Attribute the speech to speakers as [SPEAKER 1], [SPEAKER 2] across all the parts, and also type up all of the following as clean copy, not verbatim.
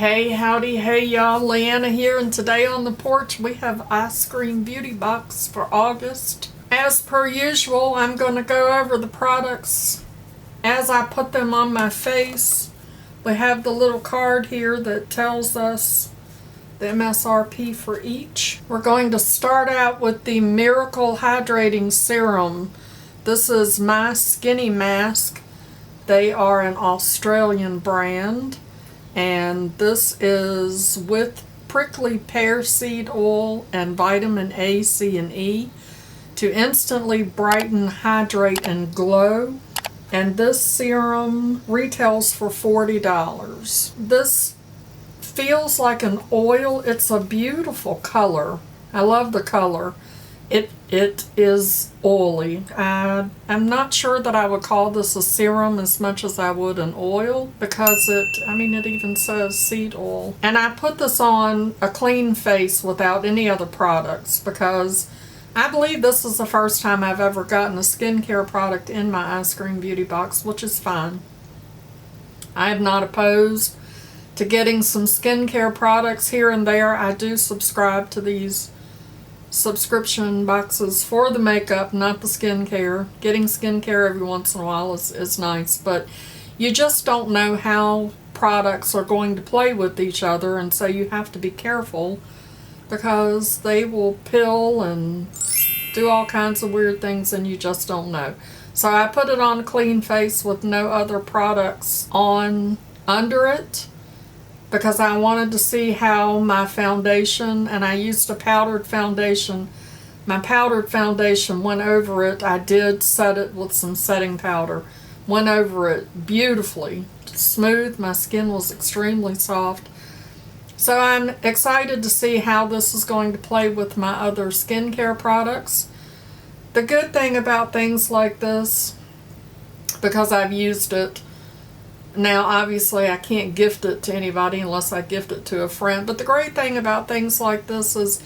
[SPEAKER 1] Hey, howdy, hey y'all, Leanna here, and today on the porch we have Eyescream Beauty Box for August. As per usual, I'm going to go over the products as I put them on my face. We have the little card here that tells us the MSRP for each. We're going to start out with the Miracle Hydrating Serum. This is My Skinny Mask. They are an Australian brand. And this is with prickly pear seed oil and vitamin A, C, and E to instantly brighten, hydrate, and glow. And this serum retails for $40. This feels like an oil. It's a beautiful color. I love the color. It is oily. I'm not sure that I would call this a serum as much as I would an oil because it even says seed oil. And I put this on a clean face without any other products because I believe this is the first time I've ever gotten a skincare product in my Eyescream Beauty Box, which is fine. I am not opposed to getting some skincare products here and there. I do subscribe to these subscription boxes for the makeup, not the skincare. Getting skincare every once in a while is nice, but you just don't know how products are going to play with each other, and so you have to be careful because they will pill and do all kinds of weird things and you just don't know. So I put it on a clean face with no other products on under it, because I wanted to see how my foundation, and I used a powdered foundation. My powdered foundation went over it. I did set it with some setting powder. Went over it beautifully. Smooth. My skin was extremely soft. So I'm excited to see how this is going to play with my other skincare products. The good thing about things like this, because I've used it, now, obviously, I can't gift it to anybody unless I gift it to a friend. But the great thing about things like this is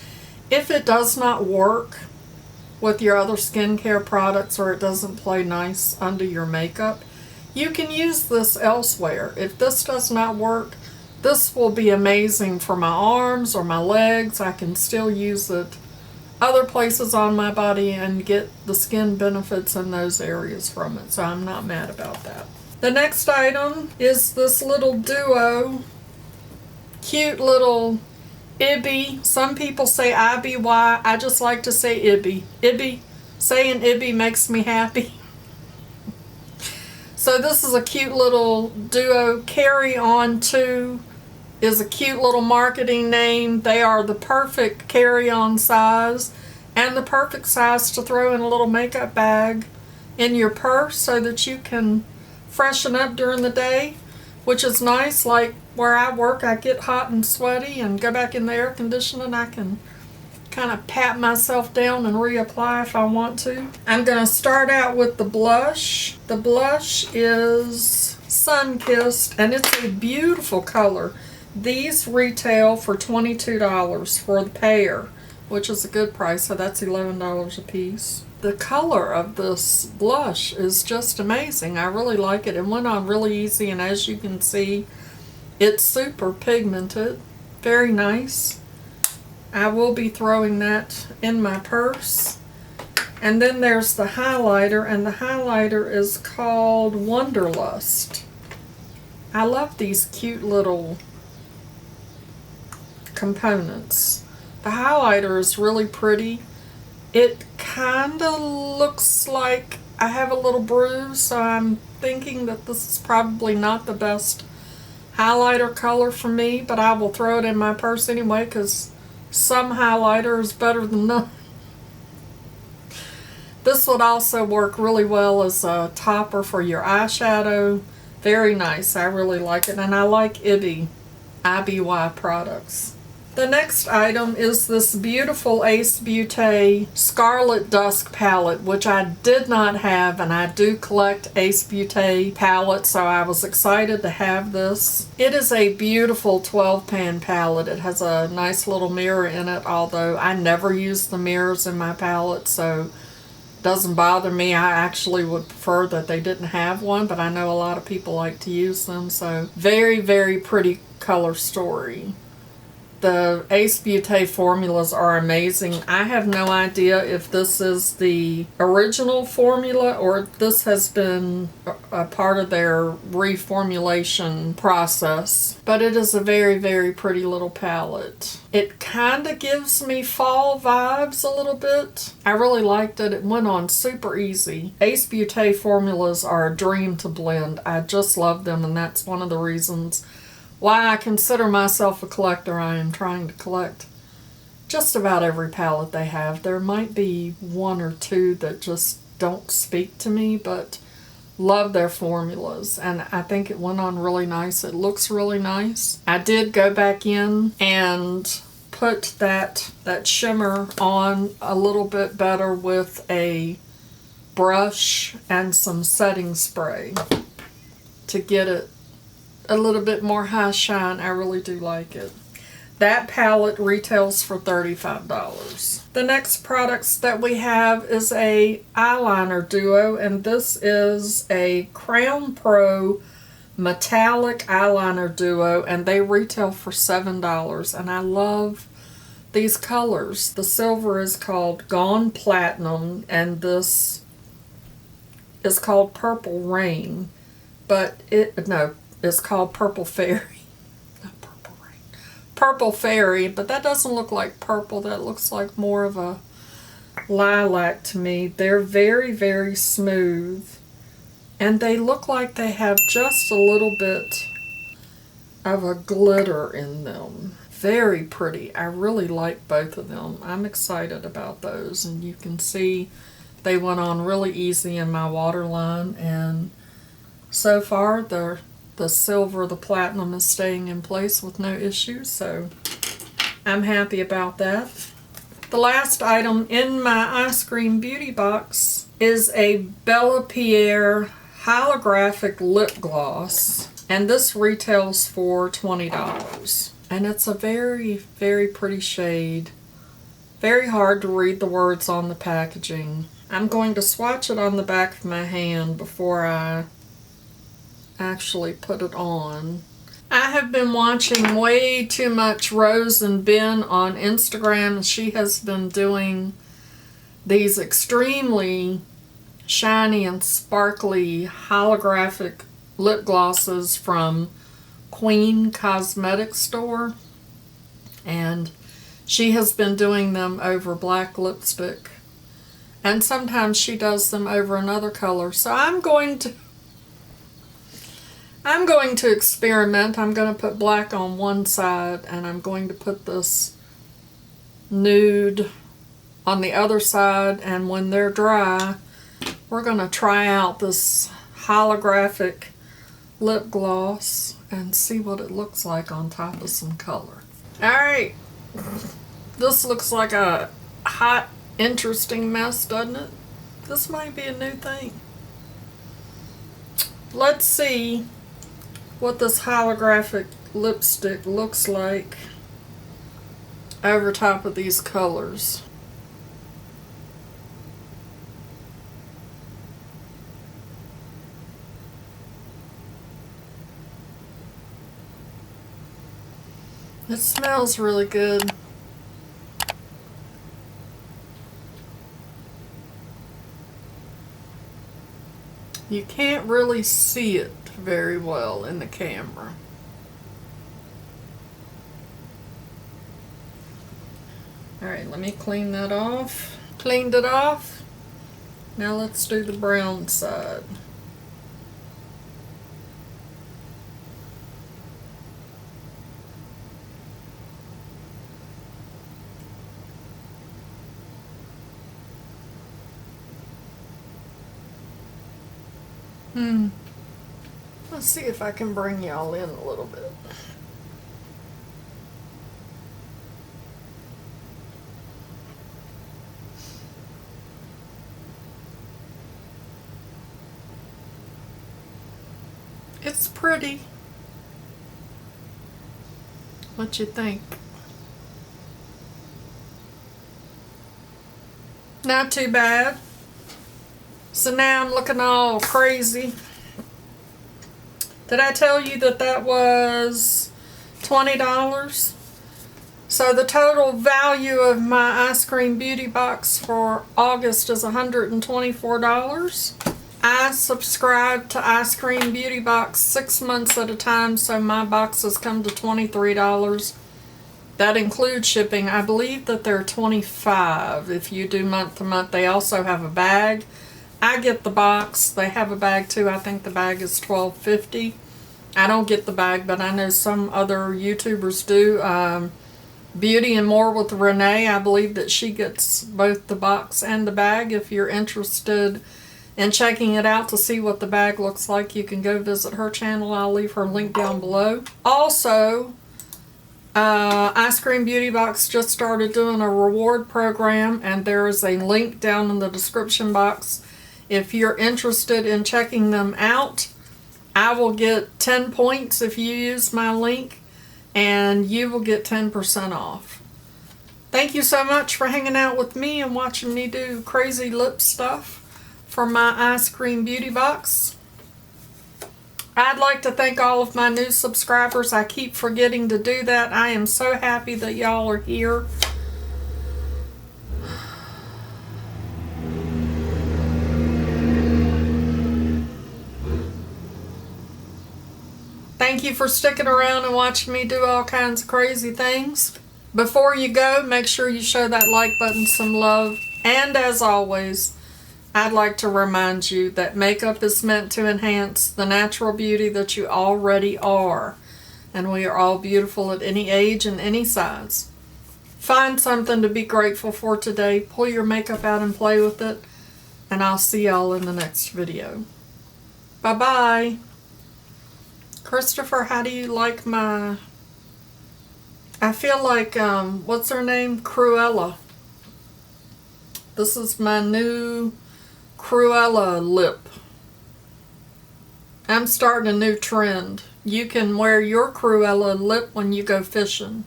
[SPEAKER 1] if it does not work with your other skincare products or it doesn't play nice under your makeup, you can use this elsewhere. If this does not work, this will be amazing for my arms or my legs. I can still use it other places on my body and get the skin benefits in those areas from it. So I'm not mad about that. The next item is this little duo, cute little Ibby. Some people say IBY. I just like to say Ibby. Ibby. Saying Ibby makes me happy. So this is a cute little duo. Carry On 2 is a cute little marketing name. They are the perfect carry-on size and the perfect size to throw in a little makeup bag in your purse so that you can freshen up during the day, which is nice. Like where I work, I get hot and sweaty and go back in the air conditioner and I can kind of pat myself down and reapply if I want to. I'm going to start out with the blush. The blush is Sun-Kissed and it's a beautiful color. These retail for $22 for the pair, which is a good price, so that's $11 a piece. The color of this blush is just amazing. I really like it. It went on really easy, and as you can see, it's super pigmented. Very nice. I will be throwing that in my purse. And then there's the highlighter, and the highlighter is called Wonderlust. I love these cute little components. The highlighter is really pretty. It kind of looks like I have a little bruise, so I'm thinking that this is probably not the best highlighter color for me, but I will throw it in my purse anyway because some highlighter is better than none. This would also work really well as a topper for your eyeshadow. Very nice. I really like it, and I like IBY products. The next item is this beautiful Ace Beaute Scarlet Dusk palette, which I did not have, and I do collect Ace Beaute palettes, so I was excited to have this. It is a beautiful 12-pan palette. It has a nice little mirror in it, although I never use the mirrors in my palette, so Doesn't bother me. I actually would prefer that they didn't have one, but I know a lot of people like to use them. So very, very pretty color story. The Ace Beaute formulas are amazing. I have no idea if this is the original formula or if this has been a part of their reformulation process. But it is a very, very pretty little palette. It kind of gives me fall vibes a little bit. I really liked it. It went on super easy. Ace Beaute formulas are a dream to blend. I just love them, and that's one of the reasons why I consider myself a collector. I am trying to collect just about every palette they have. There might be one or two that just don't speak to me, but love their formulas, and I think it went on really nice. It looks really nice. I did go back in and put that shimmer on a little bit better with a brush and some setting spray to get it a little bit more high shine. I really do like it. That palette retails for $35. The next products that we have is a eyeliner duo, and this is a Crown Pro metallic eyeliner duo, and they retail for $7, and I love these colors. The silver is called Gone Platinum, and this is called Purple Rain, but it's called Purple Fairy. Not Purple Rain. Purple Fairy, but that doesn't look like purple. That looks like more of a lilac to me. They're very, very smooth, and they look like they have just a little bit of a glitter in them. Very pretty. I really like both of them. I'm excited about those, and you can see they went on really easy in my waterline, and so far the silver, the platinum is staying in place with no issues, so I'm happy about that. The last item in my Eyescream Beauty Box is a Bella Pierre Holographic Lip Gloss, and this retails for $20. And it's a very, very pretty shade. Very hard to read the words on the packaging. I'm going to swatch it on the back of my hand before I actually put it on. I have been watching way too much Rose and Ben on Instagram. She has been doing these extremely shiny and sparkly holographic lip glosses from Queen Cosmetic Store, and she has been doing them over black lipstick, and sometimes she does them over another color. So I'm going to experiment. I'm going to put black on one side, and I'm going to put this nude on the other side, and when they're dry, we're going to try out this holographic lip gloss and see what it looks like on top of some color. Alright, this looks like a hot, interesting mess, doesn't it? This might be a new thing. Let's see what this holographic lipstick looks like over top of these colors. It smells really good. You can't really see it very well in the camera. Alright, let me clean that off. Cleaned it off. Now let's do the brown side. Let's see if I can bring y'all in a little bit. It's pretty. What you think? Not too bad. So now I'm looking all crazy. Did I tell you that that was $20? So the total value of my Ice Cream Beauty Box for August is $124. I subscribe to Ice Cream Beauty Box 6 months at a time, so my boxes come to $23. That includes shipping. I believe that they're $25 if you do month to month. They also have a bag. I get the box. They have a bag too. I think the bag is $12.50. I don't get the bag, but I know some other YouTubers do. Beauty and More with Renee, I believe that she gets both the box and the bag. If you're interested in checking it out to see what the bag looks like, you can go visit her channel. I'll leave her link down below. Also, Ice Cream Beauty Box just started doing a reward program, and there is a link down in the description box. If you're interested in checking them out, I will get 10 points if you use my link, and you will get 10% off. Thank you so much for hanging out with me and watching me do crazy lip stuff for my Ice Cream Beauty Box. I'd like to thank all of my new subscribers. I keep forgetting to do that. I am so happy that y'all are here. Thank you for sticking around and watching me do all kinds of crazy things. Before you go, make sure you show that like button some love. And as always, I'd like to remind you that makeup is meant to enhance the natural beauty that you already are. And we are all beautiful at any age and any size. Find something to be grateful for today. Pull your makeup out and play with it. And I'll see y'all in the next video. Bye-bye. Christopher, how do you like my... I feel like, what's her name? Cruella. This is my new Cruella lip. I'm starting a new trend. You can wear your Cruella lip when you go fishing.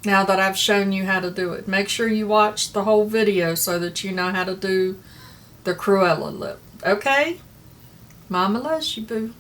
[SPEAKER 1] Now that I've shown you how to do it. Make sure you watch the whole video so that you know how to do the Cruella lip. Okay? Mama loves you, boo.